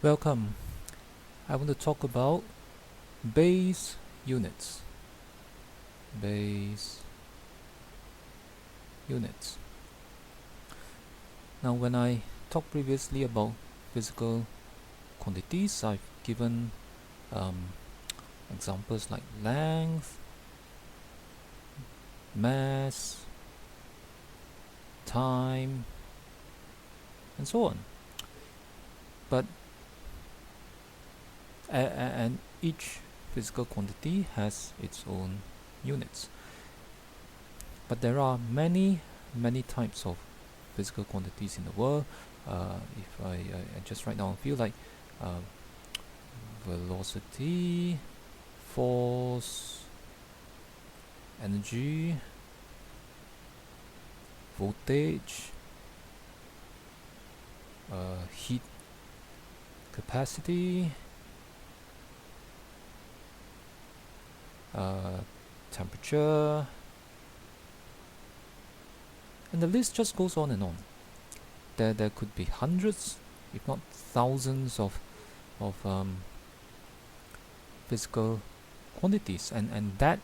Welcome. I want to talk about base units. Base units. Now, when I talked previously about physical quantities, I've given examples like length, mass, time, and so on. But and each physical quantity has its own units. But there are many types of physical quantities in the world. If I just right now feel like uh, velocity, force, energy, voltage, heat capacity, temperature, and the list just goes on and on. There could be hundreds, if not thousands of physical quantities, and that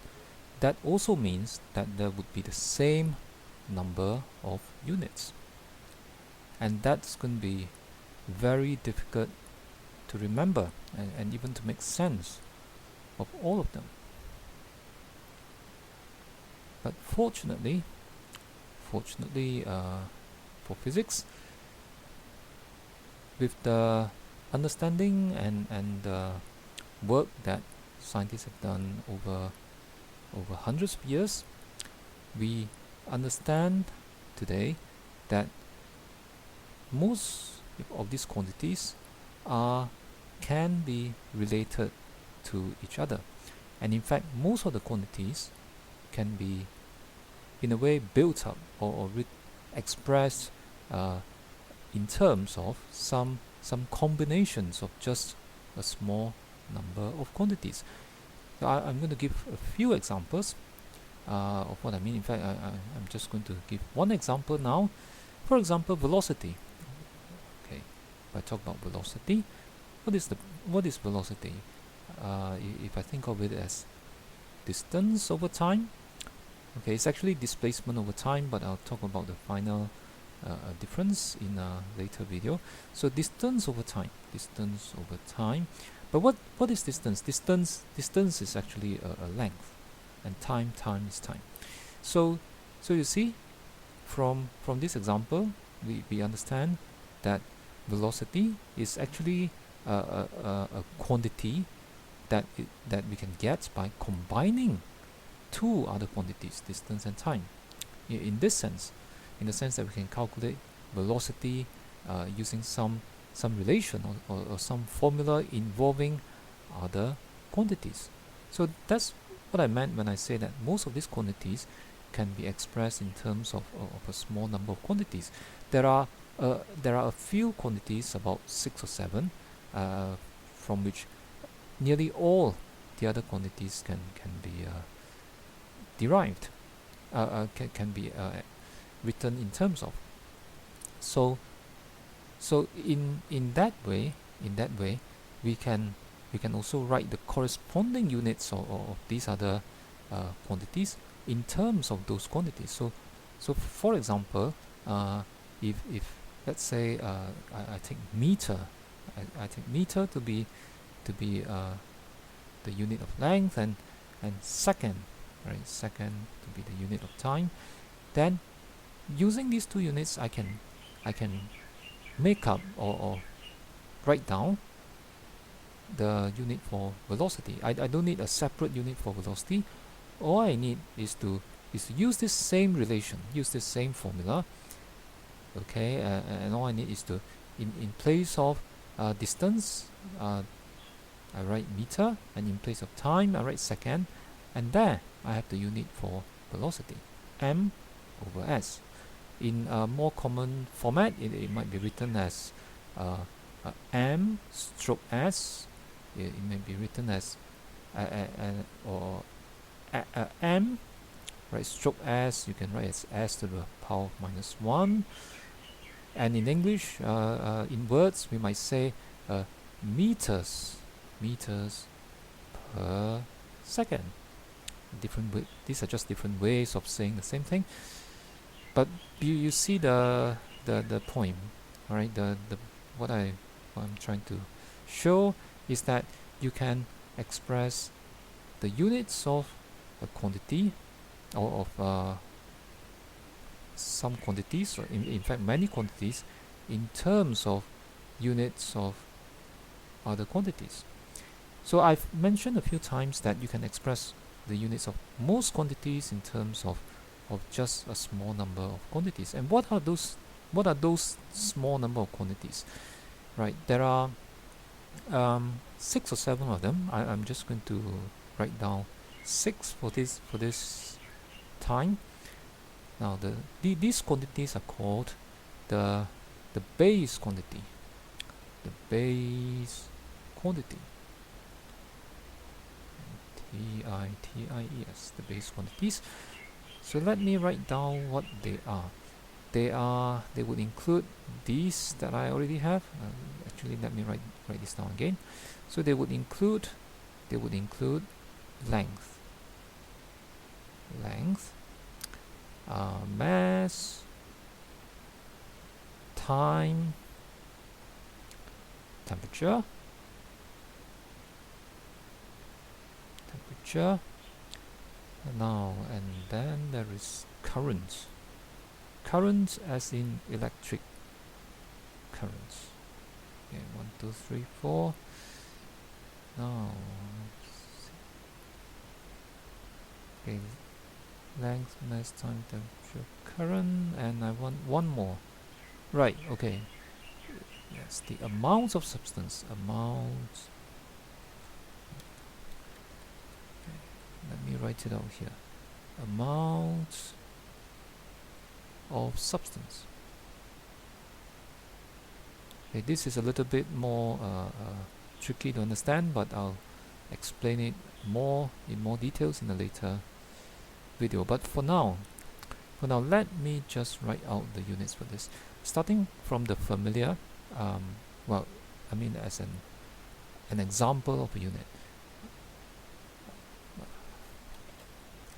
also means that there would be the same number of units, and that's going to be very difficult to remember and even to make sense of all of them. But fortunately for physics, with the understanding and work that scientists have done over hundreds of years, we understand today that most of these quantities can be related to each other, and in fact most of the quantities can be in a way built up or expressed in terms of some combinations of just a small number of quantities. So I'm going to give a few examples of what I mean. In fact, I'm just going to give one example now. For example, velocity. Okay, if I talk about velocity, what is velocity? If I think of it as distance over time, okay, it's actually displacement over time, but I'll talk about the final difference in a later video. So distance over time. But what is distance? Distance is actually a length, and time is time. So you see, from this example, we understand that velocity is actually a quantity that we can get by combining two other quantities, distance and time. In this sense, in the sense that we can calculate velocity using some relation or some formula involving other quantities. So that's what I meant when I say that most of these quantities can be expressed in terms of a small number of quantities. There are a few quantities, about 6 or 7, from which nearly all the other quantities can be derived, can be written in terms of. So in that way, we can also write the corresponding units of these other quantities in terms of those quantities. So for example, if let's say I take meter, I take meter to be the unit of length, and second, right? Second to be the unit of time. Then using these two units, I can make up or write down the unit for velocity. I don't need a separate unit for velocity. All I need is to use this same relation, use this same formula. Okay, and all I need is to in place of distance, I write meter, and in place of time I write second, and there I have the unit for velocity, m over s. In a more common format, it might be written as m stroke s. It may be written as or m, right, stroke s. You can write as s to the power of -1. And in English, in words, we might say meters per second. These are just different ways of saying the same thing, but you see the point. All right, what I'm trying to show is that you can express the units of a quantity, or of some quantities, or in fact many quantities, in terms of units of other quantities. So I've mentioned a few times that you can express the units of most quantities in terms of just a small number of quantities. And what are those small number of quantities? Right, there are 6 or 7 of them. I'm just going to write down 6 for this time. Now these quantities are called the base quantity. The base quantity. T-I-T-I-E-S, the base quantities. So let me write down what they are. They would include these that I already have. Actually, let me write this down again. So they would include length, mass, time, temperature, now, and then there is current as in electric currents. Okay, 1 2 3 4. Now, okay, length, mass, time, temperature, current, and I want one more. Right, okay. Yes, the amount of substance. Let me write it out here. Amount of substance. Okay, this is a little bit more tricky to understand, but I'll explain it in more details in a later video. But for now, let me just write out the units for this. Starting from the familiar, well, I mean as an example of a unit.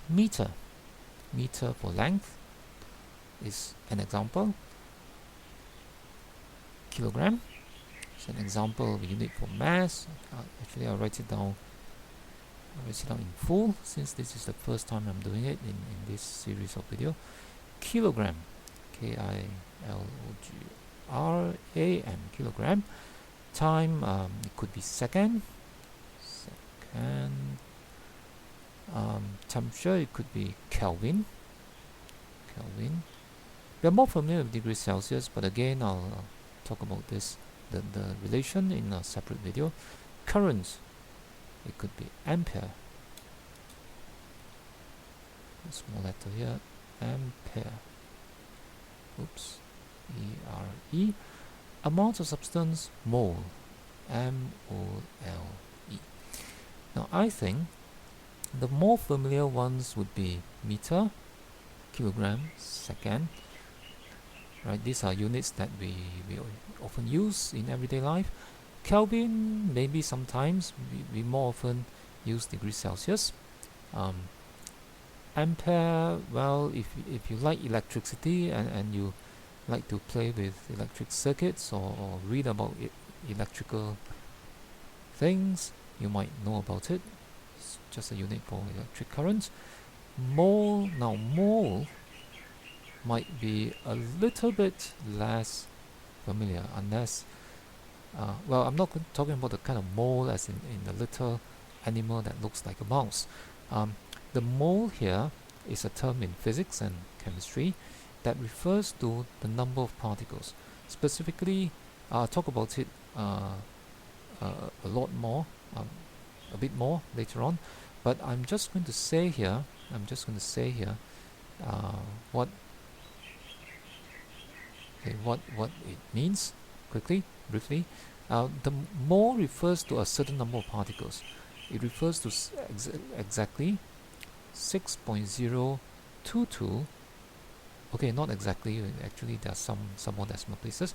Meter for length is an example. Kilogram is an example of a unit for mass. Actually, I'll write it down in full, since this is the first time I'm doing it in this series of video. Kilogram, K-I-L-O-G-R-A-M, kilogram. Time, it could be second. Temperature, it could be Kelvin. We are more familiar with degrees Celsius, but again, I'll talk about this, the relation, in a separate video. Current, it could be ampere. A small letter here, ampere. Oops, E-R-E. Amount of substance, mole, M-O-L-E. Now, I think the more familiar ones would be meter, kilogram, second. Right, these are units that we often use in everyday life. Kelvin, maybe sometimes we more often use degrees Celsius. Ampere, well, if you like electricity and you like to play with electric circuits or read about electrical things, you might know about it. It's just a unit for electric current. Mole, now mole might be a little bit less familiar, unless well, I'm not talking about the kind of mole as in the little animal that looks like a mouse. The mole here is a term in physics and chemistry that refers to the number of particles. Specifically, I'll talk about it a lot more, a bit more later on, but I'm just going to say here what it means quickly, briefly. The mole refers to a certain number of particles. It refers to exactly 6.022 Okay, not exactly. Actually, there are some more decimal places.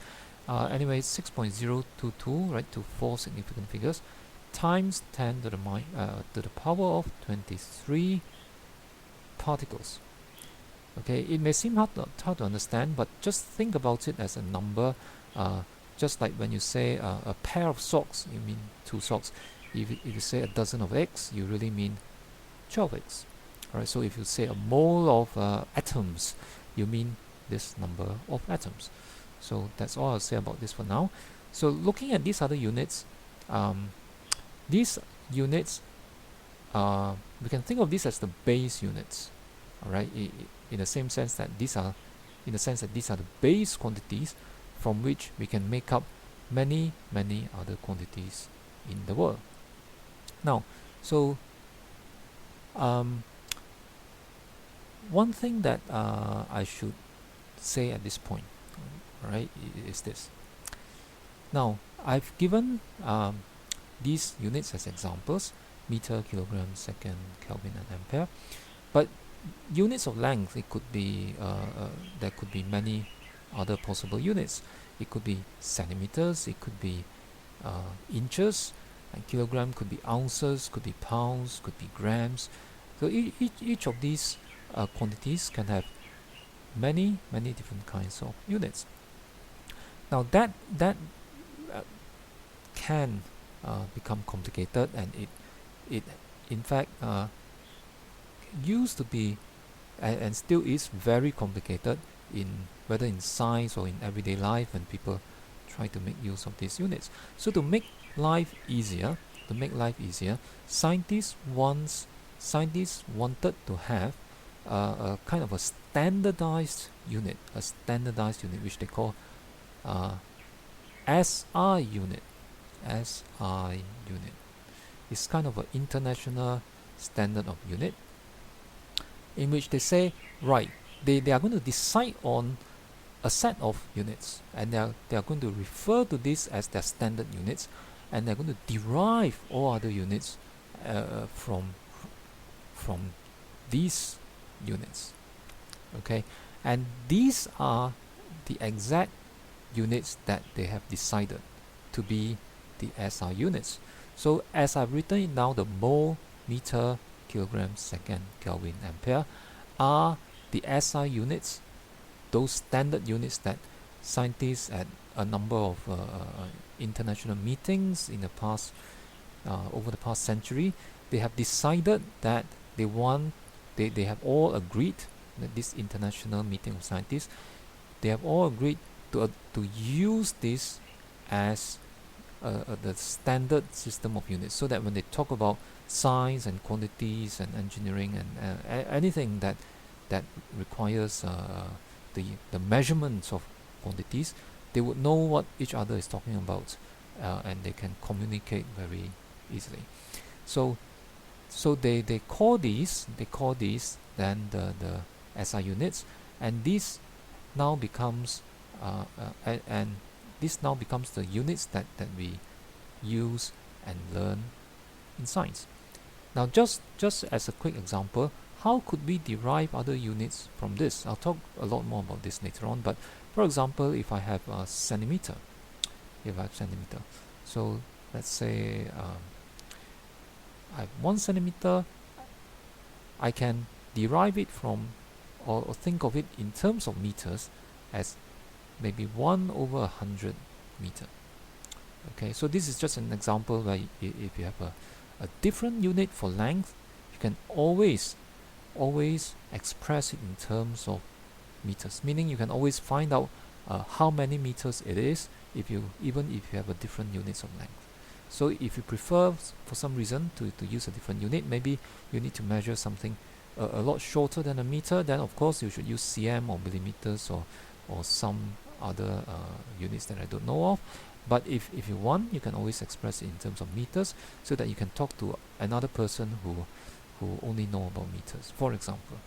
Anyway, 6.022, right, to 4 significant figures, times 10 to the power of 23 particles. Okay, it may seem hard to understand, but just think about it as a number. Just like when you say a pair of socks, you mean 2 socks. If you say a dozen of eggs, you really mean 12 eggs. Alright, so if you say a mole of atoms, you mean this number of atoms. So that's all I'll say about this for now. So looking at these other units, these units, we can think of this as the base units. Alright, in the same sense that these are, the base quantities from which we can make up many other quantities in the world. Now, so one thing that I should say at this point, right, is this. Now, I've given these units as examples: meter, kilogram, second, Kelvin, and ampere. But units of length, it could be there could be many other possible units. It could be centimeters, it could be inches, and kilogram could be ounces, could be pounds, could be grams. So each of these quantities can have many different kinds of units. Now that can become complicated, and it in fact used to be and still is very complicated, in whether in science or in everyday life, when people try to make use of these units. So to make life easier, scientists wanted to have a kind of a standardized unit, which they call SI unit. SI unit. It's kind of an international standard of unit, in which they say, right, they are going to decide on a set of units, and they are going to refer to this as their standard units, and they're going to derive all other units from these units. Okay, and these are the exact units that they have decided to be the SI units. So as I've written it now, the mole, meter, kilogram, second, Kelvin, ampere are the SI units, those standard units that scientists at a number of international meetings in the past, over the past century, they have decided that they have all agreed, that this international meeting of scientists, they have all agreed to use this as the standard system of units, so that when they talk about science and quantities and engineering and anything that requires the measurements of quantities, they would know what each other is talking about, and they can communicate very easily. So they call these then the SI units, and this now becomes and this now becomes the units that we use and learn in science. Now just as a quick example, how could we derive other units from this? I'll talk a lot more about this later on, but for example, if I have a centimeter, so let's say I have 1 centimeter, I can derive it from, or think of it in terms of meters, as maybe 1/100 meter. Okay, so this is just an example where if you have a different unit for length, you can always express it in terms of meters, meaning you can always find out how many meters it is even if you have a different units of length. So if you prefer for some reason to use a different unit, maybe you need to measure something a lot shorter than a meter, then of course you should use cm or millimeters or some other units that I don't know of. But if you want, you can always express it in terms of meters, so that you can talk to another person who only know about meters, for example.